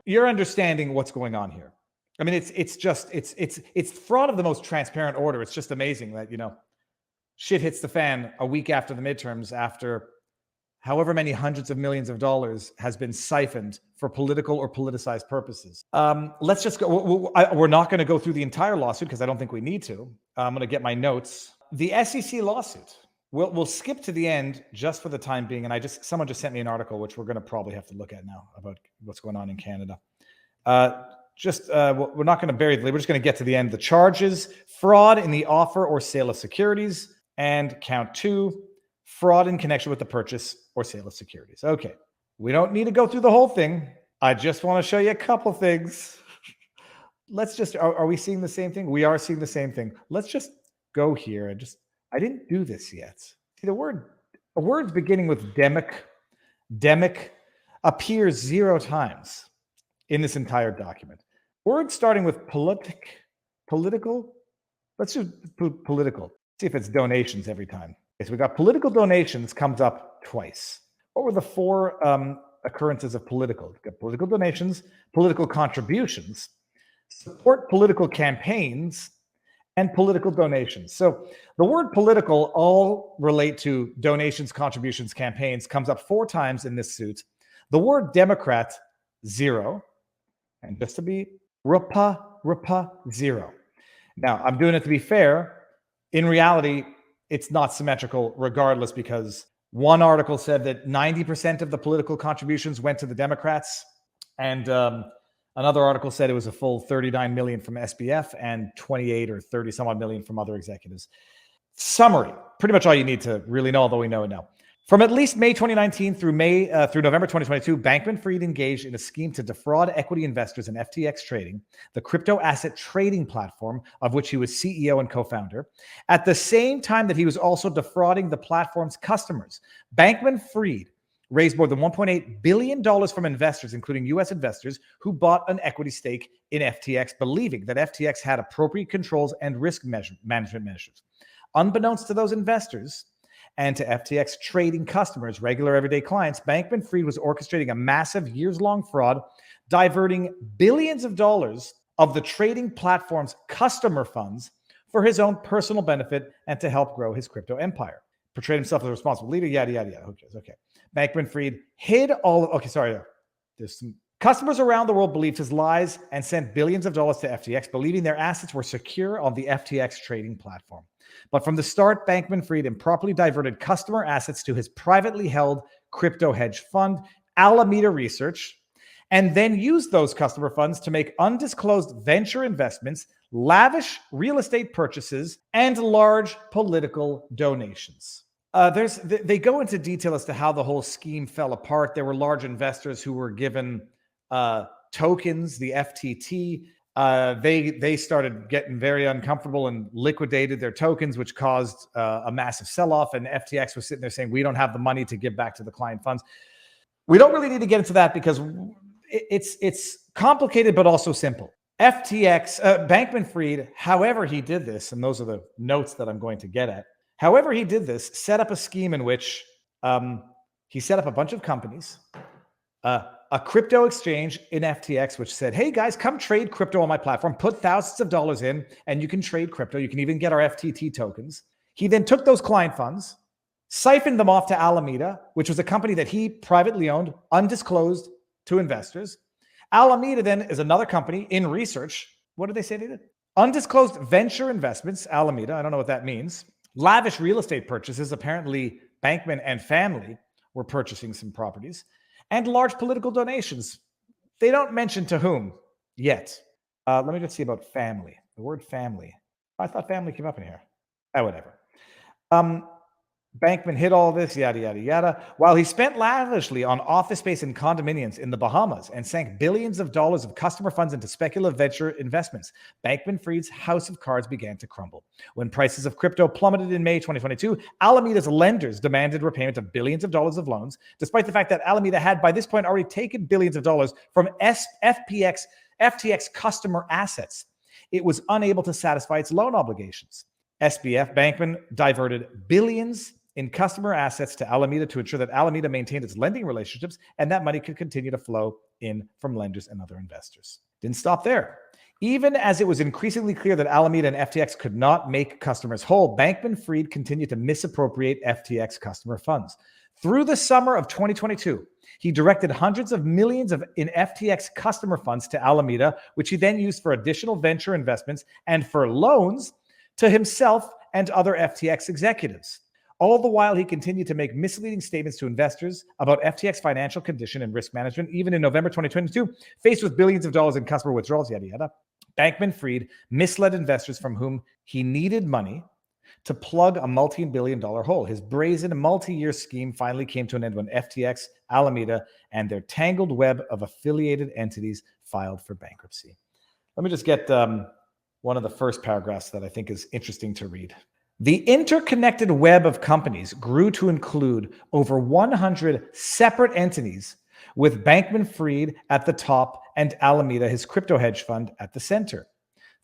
you're understanding what's going on here. I mean, it's fraud of the most transparent order. It's just amazing that, shit hits the fan a week after the midterms, after however many hundreds of millions of dollars has been siphoned for political or politicized purposes. Let's just go. We're not going to go through the entire lawsuit because I don't think we need to. I'm going to get my notes. The SEC lawsuit. We'll skip to the end just for the time being. And someone just sent me an article, which we're going to probably have to look at now, about what's going on in Canada. We're not going to bury the lead. We're just going to get to the end. The charges: fraud in the offer or sale of securities, and count 2, fraud in connection with the purchase or sale of securities. Okay, we don't need to go through the whole thing. I just want to show you a couple things. Let's just, are we seeing the same thing? We are seeing the same thing. Let's just go here. I didn't do this yet. See, words beginning with demic appears 0 times in this entire document. Words starting with political. Let's do political. See if it's donations every time. Okay, so we got political donations comes up twice. What were the 4 occurrences of political? We've got political donations, political contributions, support political campaigns, and political donations. So the word political all relate to donations, contributions, campaigns, comes up 4 times in this suit. The word Democrat, 0. And just to be RPA, 0. Now, I'm doing it to be fair. In reality, it's not symmetrical regardless, because one article said that 90% of the political contributions went to the Democrats, and another article said it was a full 39 million from SBF and 28 or 30 some odd million from other executives. Summary, pretty much all you need to really know, although we know it now. From at least May 2019 through November 2022, Bankman-Fried engaged in a scheme to defraud equity investors in FTX Trading, the crypto asset trading platform of which he was CEO and co-founder, at the same time that he was also defrauding the platform's customers. Bankman-Fried raised more than $1.8 billion from investors, including U.S. investors, who bought an equity stake in FTX, believing that FTX had appropriate controls and risk management measures. Unbeknownst to those investors and to FTX trading customers, regular everyday clients, Bankman-Fried was orchestrating a massive years-long fraud, diverting billions of dollars of the trading platform's customer funds for his own personal benefit and to help grow his crypto empire. Portrayed himself as a responsible leader, yada, yada, yada. Okay. Bankman-Fried hid all of, there's some customers around the world believed his lies and sent billions of dollars to FTX, believing their assets were secure on the FTX trading platform. But from the start, Bankman-Fried improperly diverted customer assets to his privately held crypto hedge fund, Alameda Research, and then used those customer funds to make undisclosed venture investments, lavish real estate purchases, and large political donations. They go into detail as to how the whole scheme fell apart. There were large investors who were given tokens, the FTT. They started getting very uncomfortable and liquidated their tokens, which caused a massive sell-off. And FTX was sitting there saying, we don't have the money to give back to the client funds. We don't really need to get into that because it's complicated, but also simple. Bankman-Fried, however he did this, and those are the notes that I'm going to get at, however he did this, set up a scheme in which he set up a bunch of companies, a crypto exchange in FTX, which said, hey guys, come trade crypto on my platform, put thousands of dollars in, and you can trade crypto. You can even get our FTT tokens. He then took those client funds, siphoned them off to Alameda, which was a company that he privately owned, undisclosed to investors. Alameda then is another company in research. What did they say they did? Undisclosed venture investments, Alameda. I don't know what that means. Lavish real estate purchases. Apparently, Bankman and family were purchasing some properties. And large political donations. They don't mention to whom yet. Let me just see about family. The word family. I thought family came up in here. Whatever. Bankman hid all this, yada, yada, yada, while he spent lavishly on office space and condominiums in the Bahamas and sank billions of dollars of customer funds into speculative venture investments. Bankman-Fried's house of cards began to crumble. When prices of crypto plummeted in May 2022, Alameda's lenders demanded repayment of billions of dollars of loans, despite the fact that Alameda had by this point already taken billions of dollars from FTX customer assets. It was unable to satisfy its loan obligations. SBF, Bankman, diverted billions in customer assets to Alameda to ensure that Alameda maintained its lending relationships and that money could continue to flow in from lenders and other investors. Didn't stop there. Even as it was increasingly clear that Alameda and FTX could not make customers whole, Bankman-Fried continued to misappropriate FTX customer funds. Through the summer of 2022, he directed hundreds of millions in FTX customer funds to Alameda, which he then used for additional venture investments and for loans to himself and other FTX executives. All the while, he continued to make misleading statements to investors about FTX financial condition and risk management. Even in November 2022, faced with billions of dollars in customer withdrawals, yada, yada, Bankman-Fried misled investors from whom he needed money to plug a multi-billion-dollar hole. His brazen multi-year scheme finally came to an end when FTX, Alameda, and their tangled web of affiliated entities filed for bankruptcy. Let me just get one of the first paragraphs that I think is interesting to read. The interconnected web of companies grew to include over 100 separate entities, with Bankman-Fried at the top and Alameda, his crypto hedge fund, at the center.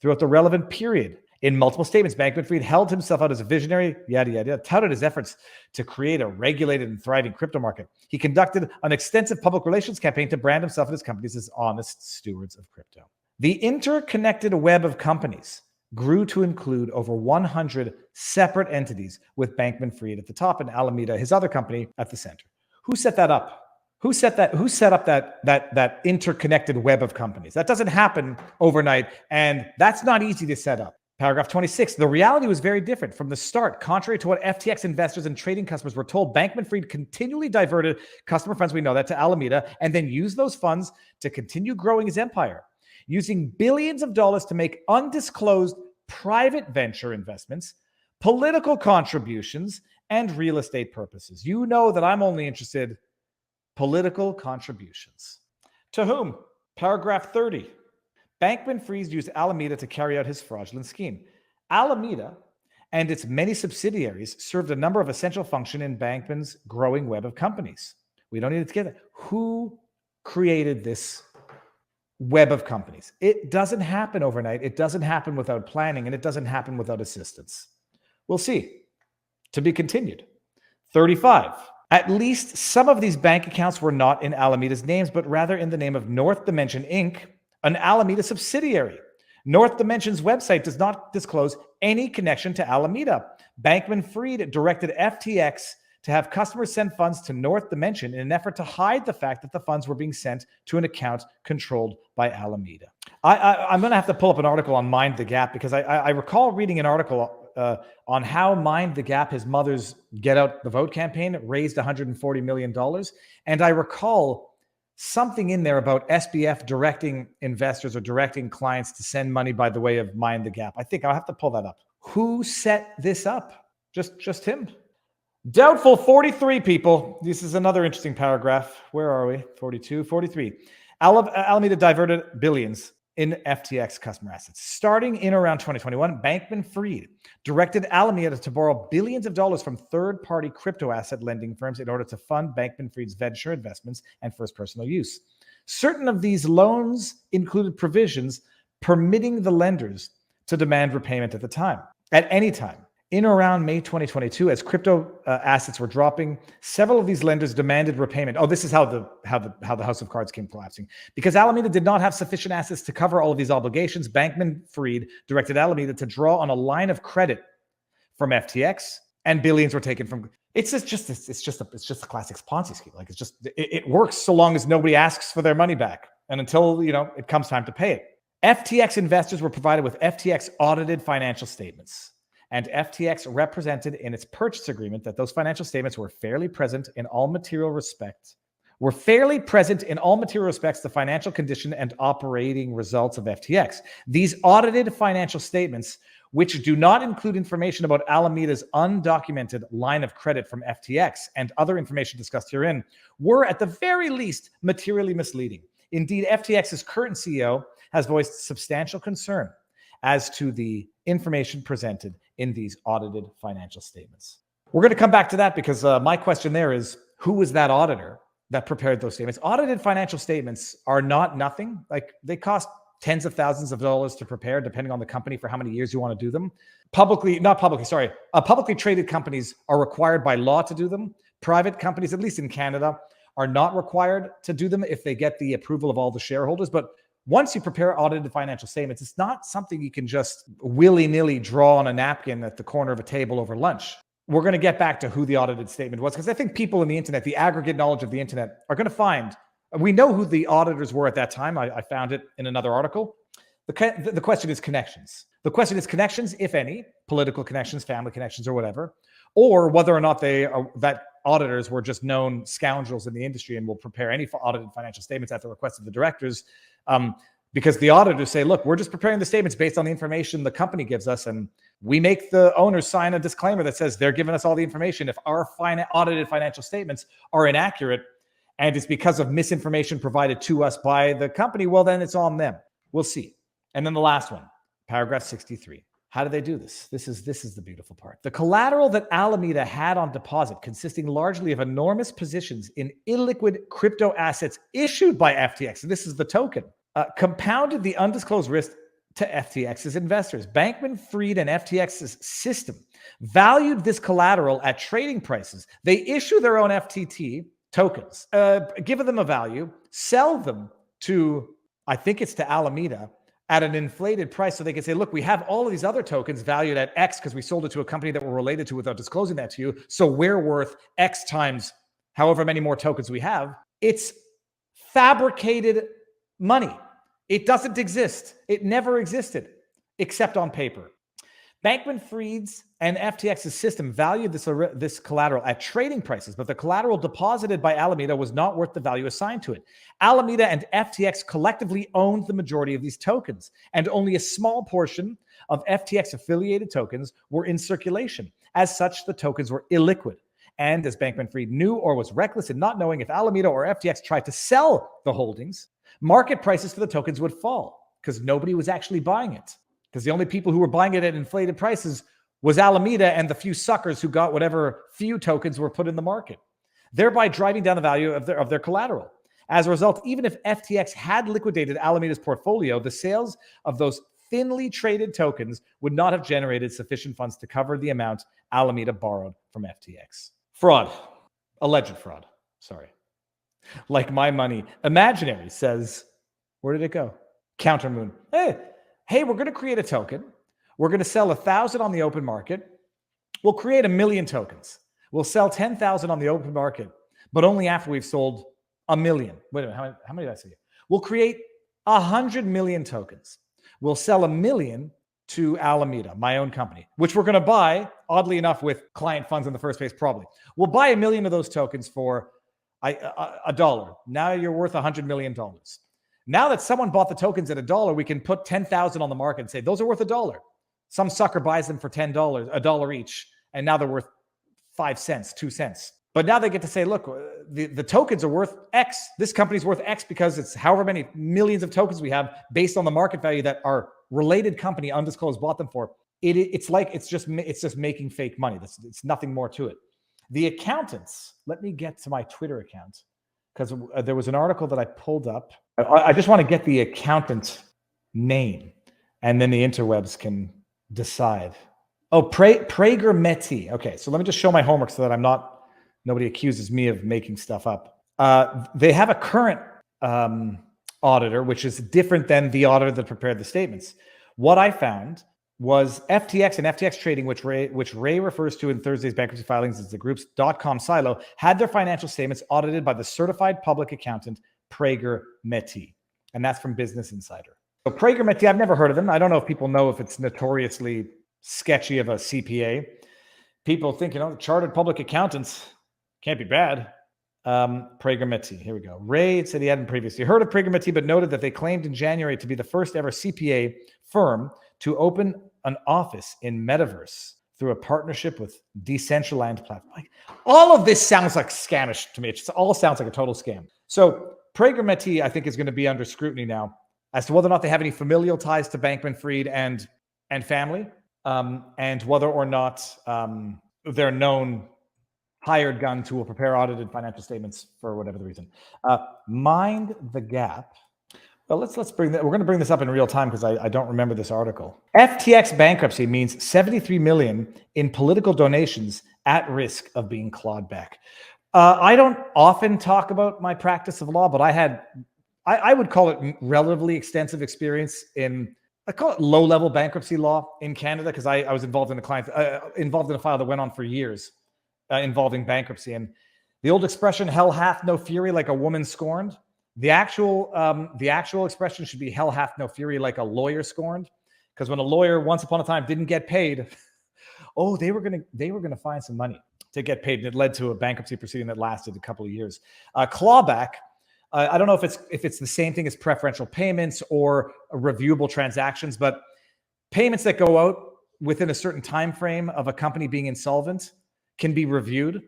Throughout the relevant period, in multiple statements, Bankman-Fried held himself out as a visionary, yada, yada, touted his efforts to create a regulated and thriving crypto market. He conducted an extensive public relations campaign to brand himself and his companies as honest stewards of crypto. The interconnected web of companies grew to include over 100 separate entities, with Bankman-Fried at the top and Alameda, his other company, at the center. Who set that up? Who set up that interconnected web of companies? That doesn't happen overnight, and that's not easy to set up. Paragraph 26, the reality was very different from the start. Contrary to what FTX investors and trading customers were told, Bankman-Fried continually diverted customer funds, we know that, to Alameda, and then used those funds to continue growing his empire, using billions of dollars to make undisclosed private venture investments, political contributions, and real estate purposes. You know that I'm only interested in political contributions. To whom? Paragraph 30. Bankman-Fried used Alameda to carry out his fraudulent scheme. Alameda and its many subsidiaries served a number of essential functions in Bankman's growing web of companies. We don't need to get that. Who created this web of companies? It doesn't happen overnight. It doesn't happen without planning, and it doesn't happen without assistance. We'll see. To be continued. 35. At least some of these bank accounts were not in Alameda's names, but rather in the name of North Dimension Inc., an Alameda subsidiary. North Dimension's website does not disclose any connection to Alameda. Bankman-Fried directed FTX to have customers send funds to North Dimension in an effort to hide the fact that the funds were being sent to an account controlled by Alameda. I'm going to have to pull up an article on Mind the Gap, because I recall reading an article on how Mind the Gap, his mother's Get Out the Vote campaign, raised $140 million. And I recall something in there about SBF directing investors or directing clients to send money by the way of Mind the Gap. I think I'll have to pull that up. Who set this up? Just him? Doubtful, 43 people. This is another interesting paragraph. Where are we? 42, 43. Alameda diverted billions in FTX customer assets. Starting in around 2021, Bankman-Fried directed Alameda to borrow billions of dollars from third-party crypto asset lending firms in order to fund Bankman-Fried's venture investments and for his personal use. Certain of these loans included provisions permitting the lenders to demand repayment at any time. In around May 2022, as crypto assets were dropping, several of these lenders demanded repayment. Oh, this is how the House of Cards came collapsing. Because Alameda did not have sufficient assets to cover all of these obligations, Bankman-Fried directed Alameda to draw on a line of credit from FTX, and billions were taken from. It's just a classic Ponzi scheme. Like it works so long as nobody asks for their money back, and until it comes time to pay it. FTX investors were provided with FTX audited financial statements. And FTX represented in its purchase agreement that those financial statements were fairly present in all material respects, the financial condition and operating results of FTX. These audited financial statements, which do not include information about Alameda's undocumented line of credit from FTX and other information discussed herein, were at the very least materially misleading. Indeed, FTX's current CEO has voiced substantial concern as to the information presented in these audited financial statements. We're going to come back to that, because my question there is, who was that auditor that prepared those statements? Audited financial statements are not nothing. Like, they cost tens of thousands of dollars to prepare, depending on the company, for how many years you want to do them. Publicly traded companies are required by law to do them. Private companies, at least in Canada, are not required to do them if they get the approval of all the shareholders. But once you prepare audited financial statements, it's not something you can just willy-nilly draw on a napkin at the corner of a table over lunch. We're going to get back to who the audited statement was, because I think people in the internet, the aggregate knowledge of the internet, are going to find, we know who the auditors were at that time. I found it in another article. The question is connections. The question is connections, if any, political connections, family connections, or whatever, or whether or not that auditors were just known scoundrels in the industry and will prepare any audited financial statements at the request of the directors. Because the auditors say, look, we're just preparing the statements based on the information the company gives us, and we make the owners sign a disclaimer that says they're giving us all the information. If our audited financial statements are inaccurate and it's because of misinformation provided to us by the company, well, then it's on them. We'll see. And then the last one, paragraph 63. How do they do this? This is the beautiful part. The collateral that Alameda had on deposit, consisting largely of enormous positions in illiquid crypto assets issued by FTX, and this is the token, compounded the undisclosed risk to FTX's investors. Bankman-Fried and FTX's system valued this collateral at trading prices. They issue their own FTT tokens, give them a value, sell them to, I think it's to Alameda, at an inflated price, so they can say, look, we have all of these other tokens valued at X because we sold it to a company that we're related to without disclosing that to you. So we're worth X times however many more tokens we have. It's fabricated money. It doesn't exist. It never existed, except on paper. Bankman-Fried's and FTX's system valued this collateral at trading prices, but the collateral deposited by Alameda was not worth the value assigned to it. Alameda and FTX collectively owned the majority of these tokens, and only a small portion of FTX-affiliated tokens were in circulation. As such, the tokens were illiquid. And as Bankman-Fried knew or was reckless in not knowing, if Alameda or FTX tried to sell the holdings, market prices for the tokens would fall because nobody was actually buying it. Because the only people who were buying it at inflated prices was Alameda and the few suckers who got whatever few tokens were put in the market, thereby driving down the value of their collateral. As a result, even if FTX had liquidated Alameda's portfolio, the sales of those thinly traded tokens would not have generated sufficient funds to cover the amount Alameda borrowed from FTX. Fraud. Alleged fraud. Sorry. Like my money. Imaginary says, where did it go? Countermoon. Hey, we're going to create a token. We're going to sell 1,000 on the open market. We'll create 1 million tokens. We'll sell 10,000 on the open market, but only after we've sold 1 million. Wait a minute, how many did I say? We'll create 100 million tokens. We'll sell 1 million to Alameda, my own company, which we're going to buy, oddly enough, with client funds in the first place, probably. We'll buy 1 million of those tokens for $1. Now you're worth $100 million. Now that someone bought the tokens at $1, we can put 10,000 on the market and say, those are worth $1. Some sucker buys them for $10, $1 each, and now they're worth 5 cents, 2 cents. But now they get to say, look, the tokens are worth X. This company's worth X because it's however many millions of tokens we have based on the market value that our related company, undisclosed, bought them for. It's just making fake money. It's nothing more to it. The accountants, let me get to my Twitter account, because there was an article that I pulled up. I just want to get the accountant name, and then the interwebs can decide. Oh, Prager-Metti. Okay, so let me just show my homework so that nobody accuses me of making stuff up. They have a current auditor, which is different than the auditor that prepared the statements. What I found was FTX and FTX Trading, which Ray refers to in Thursday's bankruptcy filings as the group's .com silo, had their financial statements audited by the certified public accountant Prager-Metti, and that's from Business Insider. So Prager-Metti, I've never heard of them. I don't know if people know if it's notoriously sketchy of a CPA. People think, chartered public accountants can't be bad. Prager-Metti, here we go. Ray said he hadn't previously heard of Prager-Metti, but noted that they claimed in January to be the first ever CPA firm to open an office in Metaverse through a partnership with Decentraland platform. Like, all of this sounds like scamish to me. It just all sounds like a total scam. So Prager-Metti, I think, is going to be under scrutiny now as to whether or not they have any familial ties to Bankman-Fried and family, and whether or not they're known hired guns who will prepare audited financial statements for whatever the reason. Mind the Gap Well, let's bring that. We're going to bring this up in real time because I don't remember this article. FTX bankruptcy means 73 million in political donations at risk of being clawed back. I don't often talk about my practice of law, but I would call it relatively extensive experience in, I call it low-level bankruptcy law in Canada, because I was involved in a file that went on for years involving bankruptcy. And the old expression, hell hath no fury like a woman scorned. The actual expression should be hell hath no fury like a lawyer scorned, because when a lawyer once upon a time didn't get paid, they were gonna find some money to get paid, and it led to a bankruptcy proceeding that lasted a couple of years. Clawback. I don't know if it's the same thing as preferential payments or reviewable transactions, but payments that go out within a certain time frame of a company being insolvent can be reviewed.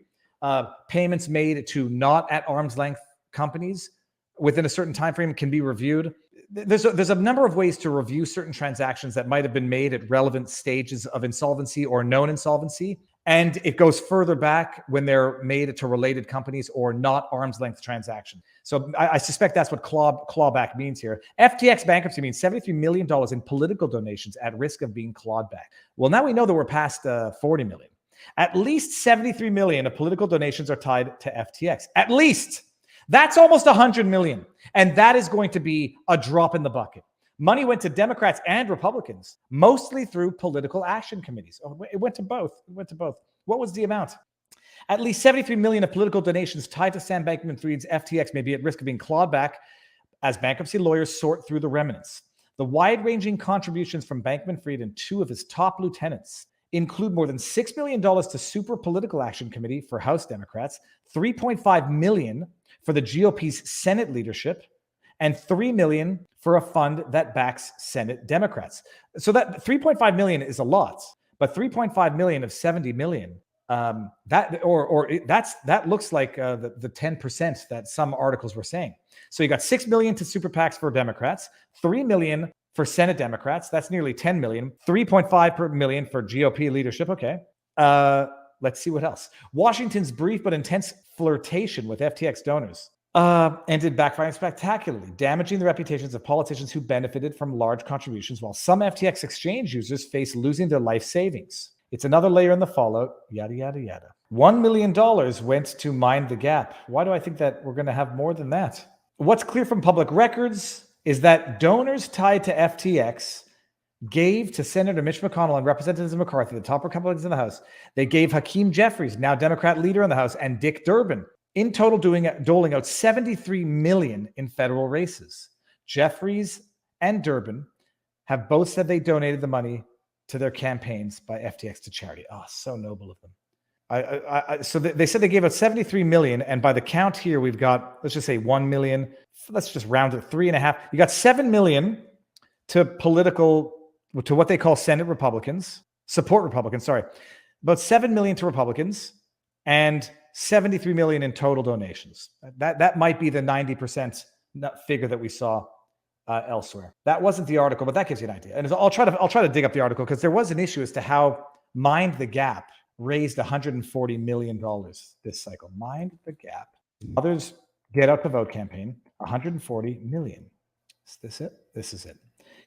Payments made to not at arm's length companies within a certain time frame can be reviewed. There's a number of ways to review certain transactions that might have been made at relevant stages of insolvency or known insolvency. And it goes further back when they're made to related companies or not arm's length transaction. So I suspect that's what clawback means here. FTX bankruptcy means $73 million in political donations at risk of being clawed back. Well, now we know that we're past 40 million. At least 73 million of political donations are tied to FTX. At least. That's almost 100 million. And that is going to be a drop in the bucket. Money went to Democrats and Republicans, mostly through political action committees. It went to both. What was the amount? At least 73 million of political donations tied to Sam Bankman-Fried's FTX may be at risk of being clawed back as bankruptcy lawyers sort through the remnants. The wide-ranging contributions from Bankman-Fried and two of his top lieutenants include more than $6 million to Super Political Action Committee for House Democrats, $3.5 million for the GOP's Senate leadership, and $3 million for a fund that backs Senate Democrats. So that $3.5 million is a lot, but $3.5 million of 70 million, that looks like the 10% that some articles were saying. So you got 6 million to super PACs for Democrats, 3 million for Senate Democrats. That's nearly 10 million, 3.5 million for GOP leadership. Okay. Let's see what else. Washington's brief but intense flirtation with FTX donors ended backfiring spectacularly, damaging the reputations of politicians who benefited from large contributions, while some FTX exchange users face losing their life savings. It's another layer in the fallout, yada, yada, yada. $1 million went to Mind the Gap. Why do I think that we're going to have more than that? What's clear from public records is that donors tied to FTX gave to Senator Mitch McConnell and Representatives McCarthy, the top Republicans in the House. They gave Hakeem Jeffries, now Democrat leader in the House, and Dick Durbin, in total doling out 73 million in federal races. Jeffries and Durbin have both said they donated the money to their campaigns by FTX to charity. Oh, so noble of them. So they said they gave out 73 million, and by the count here, we've got, let's just say 1 million. Let's just round it 3.5. You got 7 million to what they call Senate Republicans, support Republicans, sorry. About 7 million to Republicans and 73 million in total donations. That might be the 90% figure that we saw elsewhere. That wasn't the article, but that gives you an idea. And I'll try to dig up the article, because there was an issue as to how Mind the Gap raised $140 million this cycle. Mind the Gap. Others Get Out the Vote campaign, 140 million. Is this it? This is it.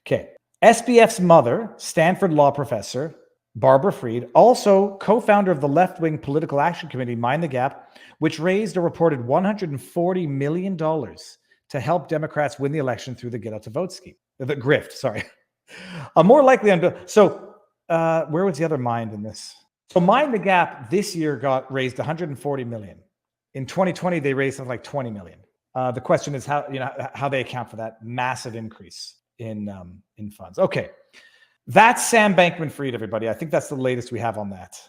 Okay. SBF's mother, Stanford law professor, Barbara Fried, also co-founder of the left-wing political action committee, Mind the Gap, which raised a reported $140 million to help Democrats win the election through the Get Out the Vote scheme. The grift, sorry. A more likely... where was the other Mind in this? So Mind the Gap this year raised $140 million. In 2020, they raised something like 20 million. The question is how they account for that massive increase in funds. Okay. That's Sam Bankman-Fried, everybody. I think that's the latest we have on that.